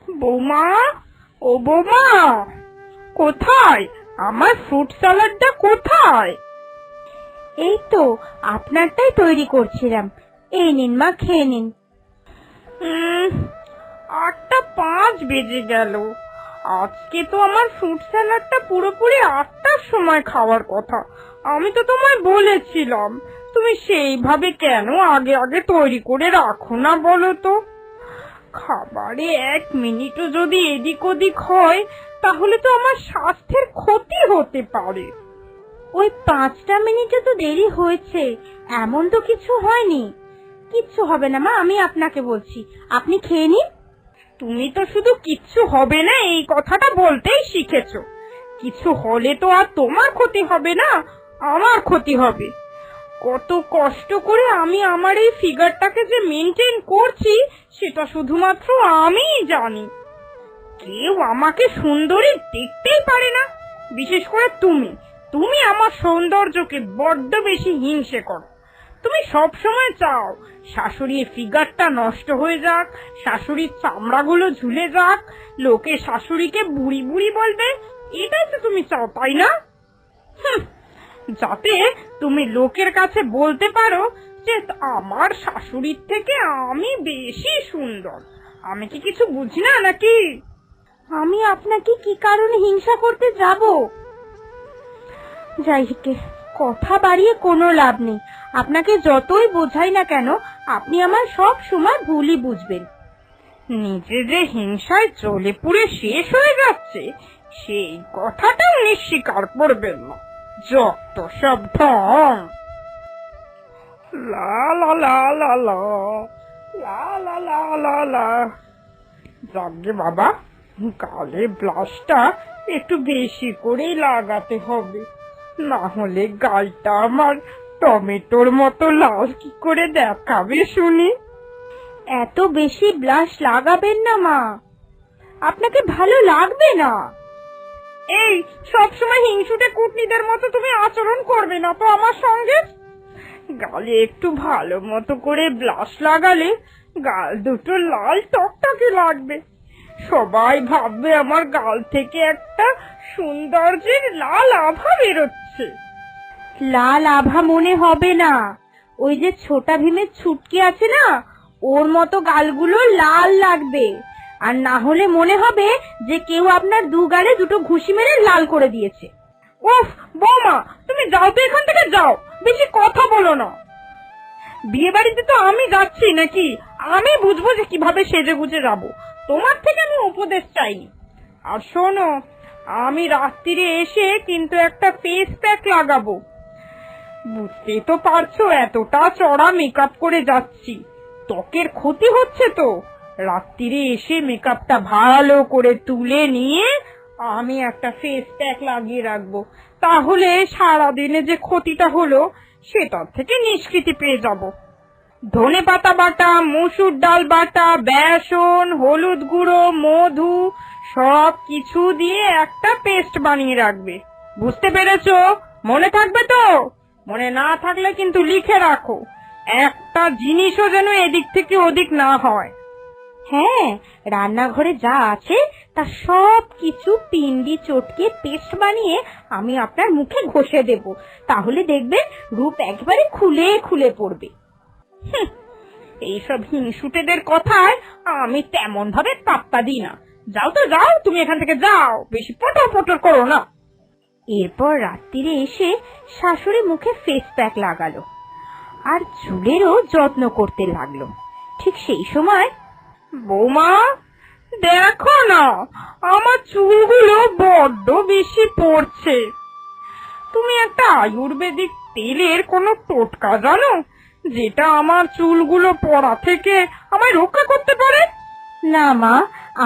বৌমা, ও বৌমা, কোথায় আমার ফ্রুট স্যালাডটা কোথায়? এই তো আপনারটাই তৈরি করছিলাম। এই নিন মা, খেয়ে নিন। 8:05 বেজে গেল। আজকে তো আমার ফ্রুট স্যালাডটা পুরোপুরি 8টার সময় খাওয়ার কথা। আমি তো তোমায় বলেছিলাম, তুমি সেইভাবে কেন আগে আগে তৈরি করে রাখো না বলো তো? খাবারে 1 মিনিটও যদি এদিক ওদিক হয় তাহলে তো আমার স্বাস্থ্যের ক্ষতি হতে পারে। ওই 5টা মিনিটে তো দেরি হয়েছে, এমন তো কিছু হয়নি। কিচ্ছু হবে না মা, আমি আপনাকে বলছি, আপনি খেয়ে নিন। তুমি তো শুধু কিচ্ছু হবে না এই কথাটা বলতেই শিখেছো। কিছু হলে তো আর তোমার ক্ষতি হবে না, আমার ক্ষতি হবে। কত কষ্ট করে আমি আমার এই ফিগারটাকে যে মেনটেন করছি সেটা শুধুমাত্র আমিই জানি। কেউ আমাকে সুন্দরী দেখতেই পারে না, বিশেষ করে তুমি। তুমি আমার সৌন্দর্যকে বড্ড বেশি হিংসে করো। তুমি সব সময় চাও শাশুড়ির ফিগারটা নষ্ট হয়ে যাক, শাশুড়ির চামড়াগুলো ঝুলে যাক, লোকে শাশুড়িকে বুড়ি বুড়ি বলবে। এটাই তো তুমি চাও, তাই না? যাতে তুমি লোকের কাছে বলতে পারো যে আমার শাশুড়ির থেকে আমি বেশি সুন্দর। আমি কি কিছু বুঝি না নাকি? আমি আপনাকে কি কারণে হিংসা করতে যাব? যাই হোক, কথা বাড়িয়ে কোনো লাভ নেই। আপনাকে যতই বোঝাই না কেন, আপনি আমার সব সময় ভুলই বুঝবেন। নিজে যে হিংসায় জ্বলে পুড়ে শেষ হয়ে যাচ্ছে সেই কথাটা উনি স্বীকার করবেন না। যত সব ঢং। লা লা লা লা লা লা লা লা লা লা। যাকে বাবা, গালে ব্লাশটা একটু বেশি করেই লাগাতে হবে, না হলে গালটা আমার টমেটোর মতো লাল কি করে দেখাবে শুনি? এত বেশি ব্লাশ লাগাবেন না মা, আপনাকে ভালো লাগবে না। এই সবসময় হিংসুটে কুটনিদের মতো তুমি আচরণ করবে না তো আমার সঙ্গে। গালে একটু ভালো মতো করে ব্লাশ লাগালে গাল দুটো লাল টকটকে লাগবে। সবাই ভাববে আমার গাল থেকে একটা সৌন্দর্যের লাল আভা বেরোচ্ছে। লাল আভা মনে হবে না, ওই যে ছোটা ভীমের ছুটকি আছে না, ওর মতো গালগুলো লাল লাগবে। আর না হলে মনে হবে যে কেউ আপনার দু গালে দুটো ঘুষি মেরে লাল করে দিয়েছে। উফ বৌমা, তুমি যাও তো এখান থেকে, যাও, বেশি কথা বলো না। বিয়ে বাড়িতে তো আমি যাচ্ছি নাকি? আমি বুঝবো যে কিভাবে সেজে গুজে যাবো, তোমার থেকে আমি উপদেশ চাইনি। আর শোনো, আমি রাত্রিরে এসে কিন্তু একটা ফেস প্যাক লাগাবো। বুঝতেই তো পারছো এতটা চড়া মেকআপ করে যাচ্ছি, ত্বকের ক্ষতি হচ্ছে তো। রাত্রিরে এসে মেকআপটা ভালো করে তুলে নিয়ে আমি একটা ফেস প্যাক লাগিয়ে রাখবো, তাহলে সারাদিনে যে ক্ষতিটা হলো সেটার থেকে নিষ্কৃতি পেয়ে যাব। ধনেপাতা বাটা, মসুর ডাল বাটা, বেসন, হলুদ গুঁড়ো, মধু সব কিছু দিয়ে একটা পেস্ট বানিয়ে রাখবে। বুঝতে পেরেছো? মনে থাকবে তো? মনে না থাকলে কিন্তু লিখে রাখো, একটা জিনিসও যেন এদিক থেকে ওদিক না হয়। হ্যাঁ, রান্নাঘরে যা আছে তা সব কিছু পিন্ডি চটকে পেস্ট বানিয়ে আমি আপনার মুখে ঘষে দেব, তাহলে দেখবেন রূপ একবারে খুলে খুলে পড়বে। এইসব হিংসুটেদের কথায় আমি তেমন ভাবে পাত্তা দিই না। যাও তো যাও, তুমি এখান থেকে যাও, বেশি পটর পটর করো না। এরপর রাত্রিরে এসে শাশুড়ি মুখে ফেস প্যাক লাগালো আর চুলেরও যত্ন করতে লাগলো। ঠিক সেই সময়, বৌমা দেখো না, আমার চুলগুলো বড্ড বেশি পড়ছে। তুমি একটা আয়ুর্বেদিক তেলের কোনো টোটকা জানো যেটা আমার চুলগুলো পড়া থেকে আমায় রক্ষা করতে পারে? না মা,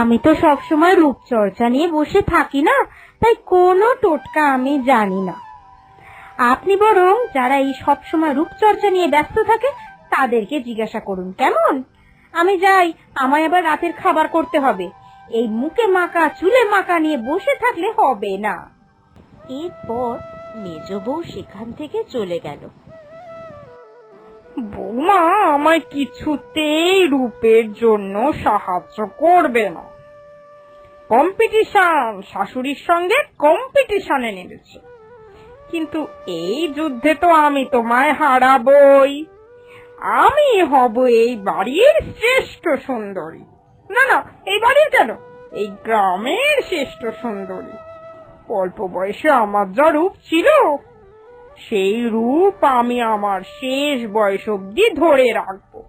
আমি তো সবসময় রূপচর্চা নিয়ে বসে থাকি না, তাই কোনো টোটকা আমি জানি না। আপনি বরং যারা এই সবসময় রূপচর্চা নিয়ে ব্যস্ত থাকে তাদেরকে জিজ্ঞাসা করুন, কেমন? আমি যাই, আমায় আবার রাতের খাবার করতে হবে। এই মুখে মাখা চুলে মাখা নিয়ে বসে থাকলে হবে না। এরপর মেজ বউ সেখান থেকে চলে গেল। বৌমা আমায় কিছুতেই রূপের জন্য সাহায্য করবে না। কম্পিটিশন, শাশুড়ির সঙ্গে কম্পিটিশনে নেমেছে। কিন্তু এই যুদ্ধে তো আমি তোমায় হারাবই। আমি হব এই বাড়ির শ্রেষ্ঠ সুন্দরী। না না, এই বাড়ির কেন, এই গ্রামের শ্রেষ্ঠ সুন্দরী। অল্প বয়সে আমার যা রূপ ছিল, সেই রূপ আমি আমার শেষ বয়স অব্দি ধরে রাখবো।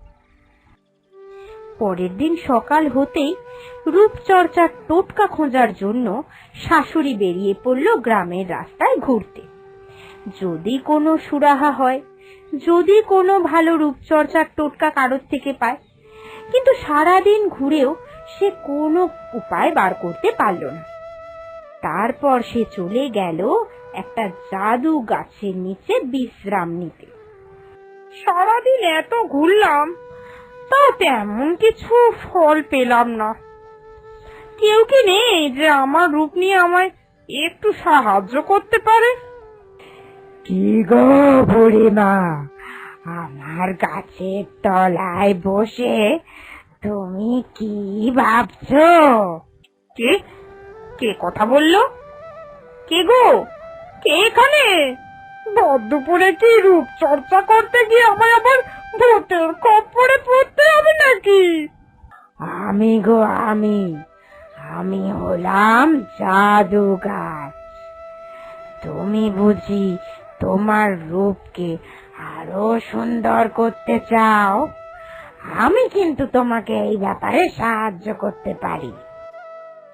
পরের দিন সকাল হতেই রূপচর্চার টোটকা খোঁজার জন্য শাশুড়ি বেরিয়ে পড়ল গ্রামের রাস্তায় ঘুরতে। যদি কোনো সুরাহা হয়, যদি কোনো ভালো রূপচর্চার টোটকা কারোর থেকে পায়। কিন্তু সারাদিন ঘুরেও সে কোনো উপায় বার করতে পারল না। তারপর সে চলে গেল একটা জাদু গাছের নিচে বিশ্রাম নিতে। সারাদিন এত ঘুরলাম, তাও তেমন কিছু ফল পেলাম না। কেউ কি নেই যে আমার রূপ নিয়ে আমায় একটু সাহায্য করতে পারে? কি গো বুড়িমা, আমার গাছের তলায় বসে তুমি কি ভাবছো? কে কে কথা বললো? কে গো? কে এখানে? বদ্ধপুরে কি রূপ চর্চা করতে গিয়ে আমায় আবার ভূতের খপ্পরে পড়তে হবে নাকি? আমি গো আমি হলাম জাদু গাছ। তুমি বুঝি তোমার রূপকে আরো সুন্দর করতে চাও? আমি কিন্তু তোমাকে এই ব্যাপারে সাহায্য করতে পারি।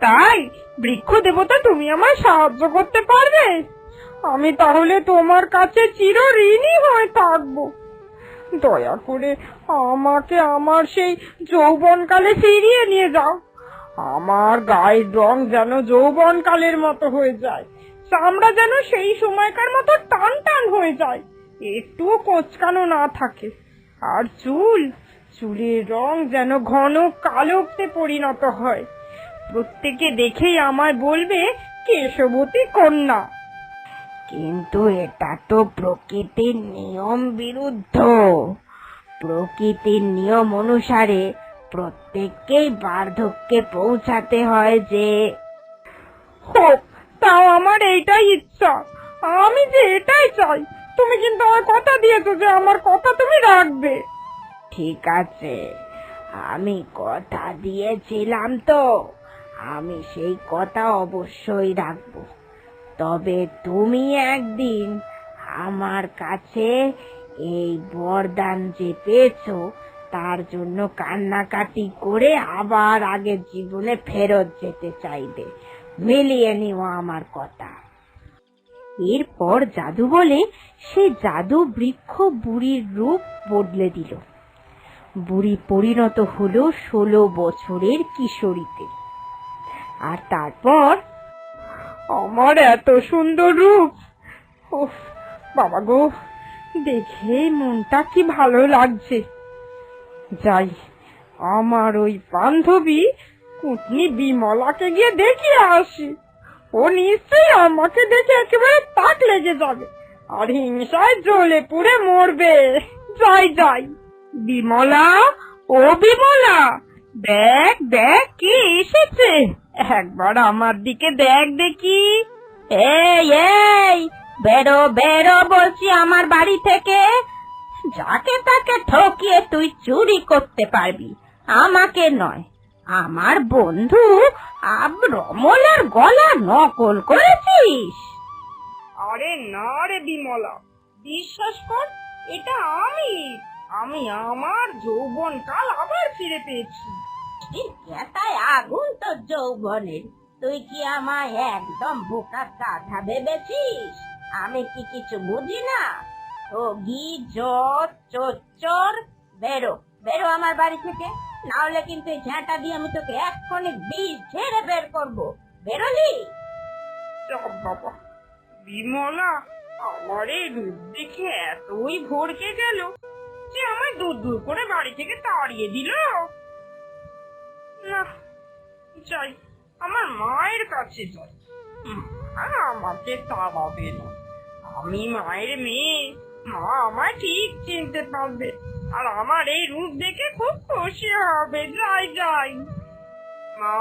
তাই বৃক্ষ দেবতা, তুমি আমায় সাহায্য করতে পারবে? আমি তাহলে তোমার কাছে চিরঋণী হয়ে থাকবো। দয়া করে আমাকে আমার সেই যৌবনকালে ফিরিয়ে নিয়ে যাও। আমার গায়ের রং যেন যৌবনকালের মতো হয়ে যায়, চামড়া যেন সেই সময়কার মতো টান টান হয়ে যায়, একটু কোঁচকানো না থাকে। আর চুলের রং যেন ঘন কালোতে পরিণত হয়। প্রত্যেকে দেখেই আমায় বলবে কেশবতী কন্যা। কিন্তু এটা তো প্রকৃতির নিয়ম বিরুদ্ধ। প্রকৃতির নিয়ম অনুসারে প্রত্যেককেই বার্ধক্যে পৌঁছাতে হয় যে। হোক, তাও আমার এইটাই ইচ্ছা। আমি যে এটাই চাই। তুমি কিন্তু আমার কথা দিয়েছো যে আমার কথা তুমি রাখবে। ঠিক আছে, আমি কথা দিয়েছিলাম তো, আমি সেই কথা অবশ্যই রাখবো। তবে তুমি একদিন আমার কাছে এই বরদান যে পেয়েছো তার জন্য কান্নাকাটি করে আবার আগের জীবনে ফেরত যেতে চাইবে। মিলিয়ে নিও আমার কথা। এরপর জাদু বলে সে জাদু বৃক্ষ বুড়ির রূপ বদলে দিল। বুড়ি পরিণত হলো 16 বছরের কিশোরীতে। আর তারপর আমার এত সুন্দর রূপ, উফ বাবা গো, দেখে মনটা কি ভালো লাগছে। যাই, আমার ওই বান্ধবী কুটনি বিমলাকে গিয়ে দেখিয়ে আসি। ও নিশ্চয়ই আমাকে দেখে একেবারে তাক লেগে যাবে আর হিংসায় জ্বলে পুড়ে মরবে। যাই। বিমলা, ও বিমলা, দেখ দেখ কে এসেছে, একবার আমার দিকে দেখ দেখি। এই বেরো বেরো বলছি আমার বাড়ি থেকে। যাকে তাকে ঠকিয়ে তুই চুরি করতে পারবি, আমাকে নয়। আমার বন্ধু রমলের গলা নকল করেছিস? আরে না রে বিমলা, বিশ্বাস কর, এটা আমি আমার যৌবন কাল আবার ফিরে পেয়েছি। এটাই আগুন তো যৌবনের। তুই কি আমায় একদম বোকা গাধা ভেবেছিস? আমি কি কিছু বুঝি না? ঠগি, জোর, চোর, বেরো বেরো আমার বাড়ি থেকে, না হলে কিন্তু এই ঝাঁটা দিয়ে আমি তোকে এক্ষুনি বিষ ঝেড়ে বের করবো। বেরোলি? সব বাবা, বিমলা আমার এই রূপ দেখে এতই ভরকে গেল যে আমায় দূর করে বাড়ি থেকে তাড়িয়ে দিল। না, যাই, আমার মায়ের কাছে যাই। মা আমাকে তাড়াবে না। আমি মায়ের মেয়ে, মা আমায় ঠিক চিনতে পারবে আর আমার এই রূপ দেখে খুব খুশি হবে। যাই। মা,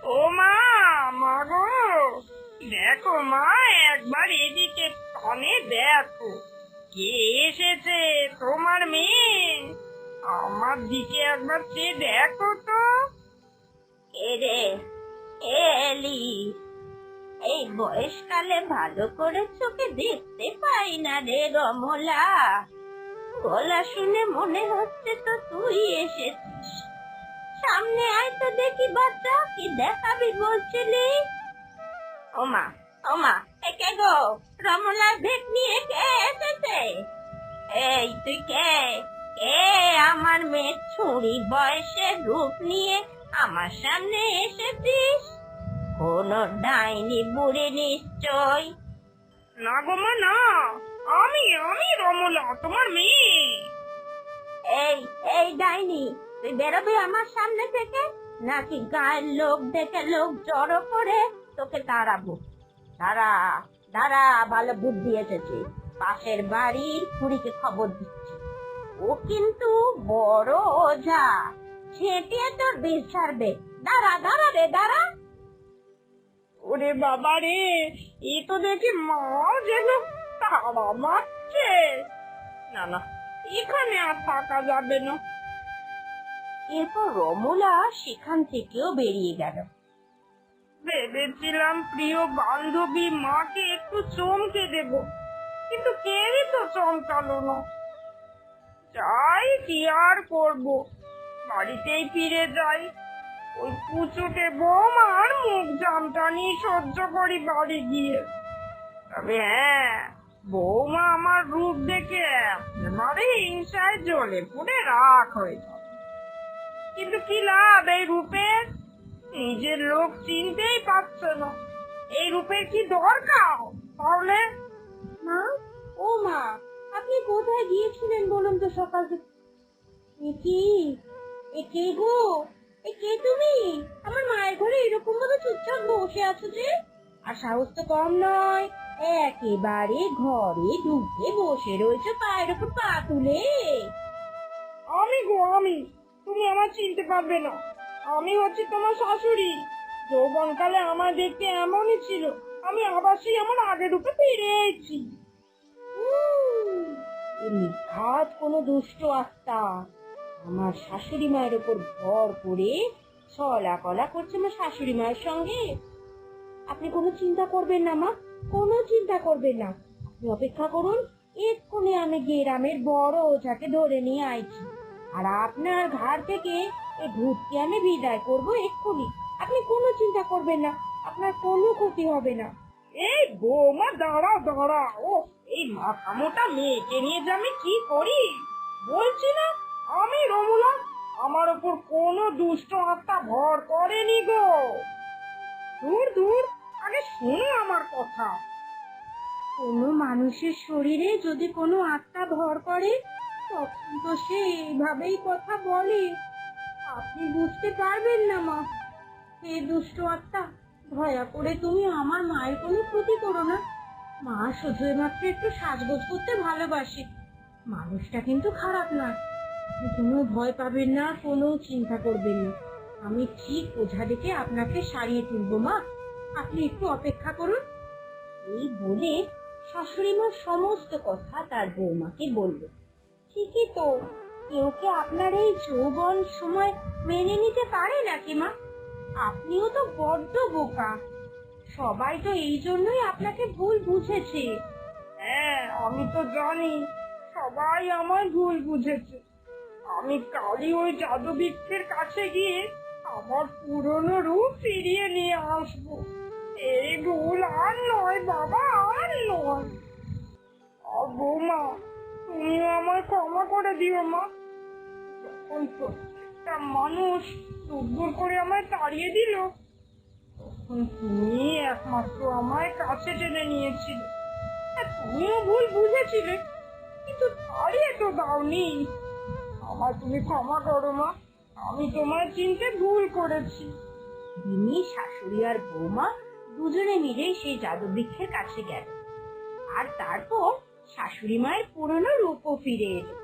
ও দেখো মা, একবার এদিকে কানে দেখো, কে এসেছে? তোমার মেয়ে। আমার দিকে একবার চেয়ে দেখো তো। কে রে? এলি? এই বয়সকালে ভালো করে চোখে দেখতে পাই না রে রমলা। গলা শুনে মনে হচ্ছে তো তুই এসেছিস। সামনে আয় তো দেখি বাচ্চা, কি দেখাবি বলছিলি? ওমা, ওমা, কে গো? রমলার ভেট নিয়ে কে এসেছে? এই তুই কে? কে আমার মেয়ের ছুরি বয়সের রূপ নিয়ে আমার সামনে এসেছিস? কোন ডাইনি বুড়ি নিশ্চয়। না গো মা, না, আমি আমি রমলা, তোমার মেয়ে। এই এই ডাইনি, তুই বেরোবি আমার সামনে থেকে, নাকি গায়ের লোক দেখে লোক জড়ো করে তোকে তাড়াবো? দাঁড়া, দাঁড়া, ভালো বুদ্ধি এসেছে। পাশের বাড়ির খুড়িকে খবর দিচ্ছি। ও কিন্তু বড় ওঝা, ছেটিয়ে তোর বিষ ছাড়বে। দাঁড়া, দাঁড়া রে, দাঁড়া। ওরে বাবা রে, এ তো দেখি মা যেন তাড়া মারছে। না না, এখানে আর থাকা যাবে না। এরপর রমলা সেখান থেকেও বেরিয়ে গেল। ভেবেছিলাম প্রিয় বান্ধবী মাকে একটু চমকে দেব, কিন্তু কেউই তো চমকালো না। যাই, কি আর করব, বাড়িতেই ফিরে যাই। ওই পুচুটে বৌমার মুখ জামটানি সহ্য করি বাড়ি গিয়ে। তবে হ্যাঁ, বৌমা আমার রূপ দেখে একেবারে হিংসায় জ্বলে পুড়ে রাখ হয়ে যাবে। কিন্তু কি লাভ এই রূপের? নিজের লোক চিনতেই পারছে না। এই রূপের কি দরকার তাহলে? মা, ও মা, আপনি কোথায় গিয়েছিলেন বলুন তো সকাল থেকে? এ কি? এ কে গো? এ কে তুমি? আমার মায়ের ঘরে এরকম ভাবে চুপচাপ বসে আছো যে? আর সাহস তো কম নয়, একেবারে ঘরে ঢুকে বসে রয়েছে পায়ের উপর পা তুলে। আমি গো, আমি। তুমি আমার চিনতে পারবে না। আমি হচ্ছে তোমার শাশুড়ি। যৌবনকালে আমার দেখতে এমনই ছিল, আমি আবার সেই আমার আগের রূপে ফিরে এসেছি। এ নিঘাত কোনো দুষ্ট আত্মা আমার শাশুড়ি মায়ের উপর ভর করে ছলা কলা করছে আমার শাশুড়ি মায়ের সঙ্গে। আপনি কোনো চিন্তা করবেন না মা, কোনো চিন্তা করবেন না। আপনি অপেক্ষা করুন, এক্ষুনি আমি গ্রামের বড় ওঝাকে ধরে নিয়ে আইছি, আর আপনার ঘাড় থেকে এই ভূতকে আমি বিদায় করবো এক্ষুনি। আপনি কোনো চিন্তা করবেন না, আপনার কোনো ক্ষতি হবে না। এই বৌমা, দাঁড়াও দাঁড়াও, এই মাথা মোটা মেয়েকে নিয়ে যে আমি কি করি? বলছি না আমি রমলা, আমার ওপর কোনো দুষ্ট আত্মা ভর করেনি গো। দূর দূর, আগে শোনো আমার কথা। কোনো মানুষের শরীরে যদি কোনো আত্মা ভর করে, তখন তো সে এইভাবেই কথা বলে। আপনি বুঝতে পারবেন না মা। হে দুষ্ট আত্মা, দয়া করে তুমি আমার মায়ের কোনো ক্ষতি করো না। মা শুধু মাত্র একটু সাজগোজ করতে ভালোবাসে, মানুষটা কিন্তু খারাপ না। আপনি কোনো ভয় পাবেন না, কোনো চিন্তা করবেন না। আমি ঠিক ওঝা দেখে আপনাকে সারিয়ে তুলবো মা, আপনি একটু অপেক্ষা করুন। এই বলে শাশুড়ি মা সমস্ত কথা তার বৌমাকে বলল। ঠিকই তো, কেউ কি আপনার এই যৌবন সময় মেনে নিতে পারে নাকি মা? আপনিও তো বড্ড বোকা। সবাই তো এই জন্যই আপনাকে ভুল বুঝেছে। হ্যাঁ, আমি তো জানি সবাই আমায় ভুল বুঝেছে। আমি কালই ওই জাদুবিক্ষের কাছে গিয়ে আমার পুরনো রূপ ফিরিয়ে নিয়ে আসবো। এই ভুল আর নয় বাবা, আর নয়। বৌমা, তুমিও আমায় ক্ষমা করে দিও মা। যখন প্রত্যেকটা মানুষ দুর্বল করে আমায় তাড়িয়ে দিল, তখন তুমি একমাত্র আমায় কাছে টেনে নিয়েছিলে। আর তুমিও ভুল বুঝেছিলে, কিন্তু তাড়িয়ে তো দাওনি। আমার তুমি ক্ষমা করো মা, আমি তোমায় চিনতে ভুল করেছি। তিনি শাশুড়ি আর বৌমা দুজনে মিলে সেই জাদুবৃক্ষের কাছে গেল, আর তারপর শাশুড়ি মায়ের পুরনো রূপও ফিরে এলো।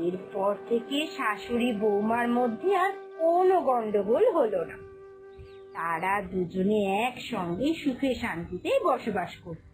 এরপর থেকে শাশুড়ি বৌমার মধ্যে আর কোনো গন্ডগোল হলো না। তারা দুজনে একসঙ্গে সুখে শান্তিতে বসবাস করত।